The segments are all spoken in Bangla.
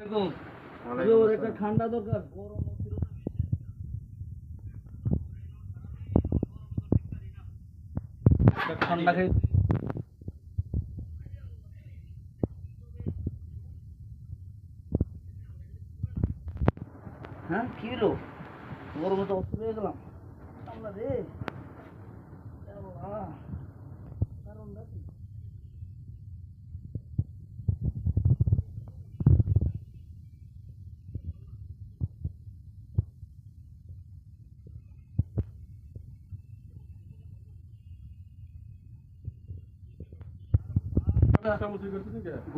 দেখুন ওর একটা ঠান্ডা দরকার, গরম ঠান্ডা খাই। হ্যাঁ কি হলো, গরমে তো অসুস্থ হয়ে গেলাম আমরা রে।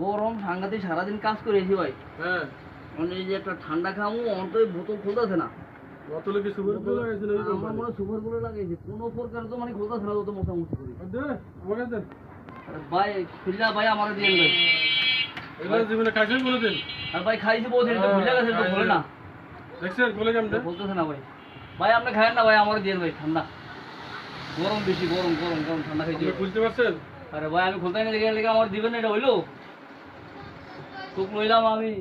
গরম সাংঘাতিক, সারাদিন কাজ করে এসি ভাই। হ্যাঁ মানে এই যে একটা ঠান্ডা খামু অন্তত বোতল খোলতেছে না। বোতলে কি সুপার গুলো লাগাইছে নাকি? আমার মনে সুপার গুলো লাগাইছে, কোনো প্রকার তো মানে খোলতেছে না, তো মোটামুটি করি দে আমাকে দেন। আরে ভাই খুললা ভাই আমারে দিন ভাই, এগুলো জীবনে খাইছেন কোনোদিন? আর ভাই খাইছি বহুদিন, তো ভুলে গেছেন তো বলে না। দেখছেন বলে কেমনে বলতেছে না ভাই। ভাই আপনি খায়েন না ভাই, আমারে দিন ভাই। ঠান্ডা গরম বেশি, গরম গরম গরম ঠান্ডা খাইছি। খুলতে পারছেন? আরে ভাই আমি খুলতে না লেগে আমার দিবেন না, এটা হইলো তোক লইলাম আমি।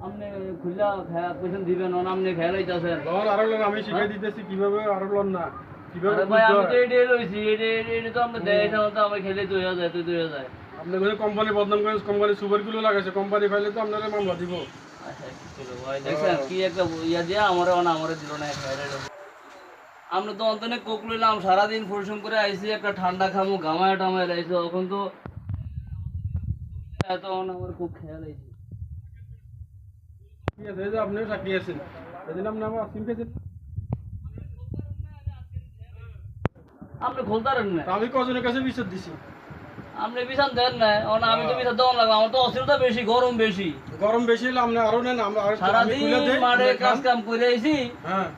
আপনি খুললা খায়া পয়সা দিবেন না, আপনি খেয়াল হইতাছেন। আরো লোন আমি শিখাই দিতেছি কিভাবে, আরো লোন না কিভাবে। ভাই আমি তো এটাই লইছি, এটা তো আমরা দেয় না, তো আমরা খেলে তো হয়ে যায়, তো হয়ে যায়। আপনি কোনো কোম্পানি বদনাম করে, কোম্পানি সুপার গুলো লাগাইছে, কোম্পানি ফাইলে তো আপনারা মামলা দিব। আচ্ছা কি করব ভাই, দেখছেন কি একটা ইয়া দিয়া আমারে দিল না খাইরে। আমরা তো অন্তনে কোক লইলাম, সারাদিন পরিশ্রম করে আইছি, একটা ঠান্ডা খামু, ঘামায় টামায় লাইছি, এখন তো এত আমার খুব খেয়াল আইছে। ঠিক আছে, এই যে আপনিও সাক্ষী আছেন, এদিন আপনি আমার আইসক্রিম খেয়েছেন। আপনি খুলতারেন না, আমি কজনের কাছে বিচার দিছি, আপনি বিচার দেন না। আমি তো বিচার দেওয়া লাগবে, আমার তো অস্থিরতা বেশি, গরম বেশি। গরম বেশি হলে আপনি আরো নেন, আমরা সারাদিন মাঠে কাজ কাম করে আইছি। হ্যাঁ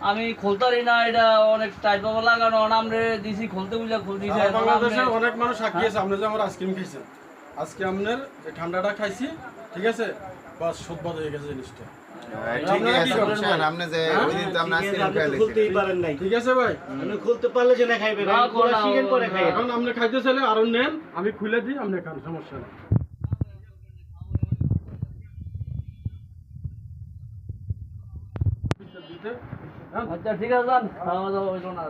আমি খুলতারি না, এটা অনেক টাইট বাবা লাগানো, আমরা দিছি খুলতে বুঝা খুল দিছি। বাংলাদেশে অনেক মানুষ সাক্ষী আছে, আপনি যে আমার আইসক্রিম খাইছেন, আজকে আপনার যে ঠান্ডাটা খাইছি, ঠিক আছে, বাস শোধবাদ হয়ে গেছে জিনিসটা। ঠিক আছে ভাই, খুলতে পারলে যে না খাইবেন, এখন আপনি খাইতে চাইলে আরো নেন, আমি খুলে দিই, আপনি খান, সমস্যা নেই। আচ্ছা ঠিক আছে, খাওয়া দাওয়া হইল না।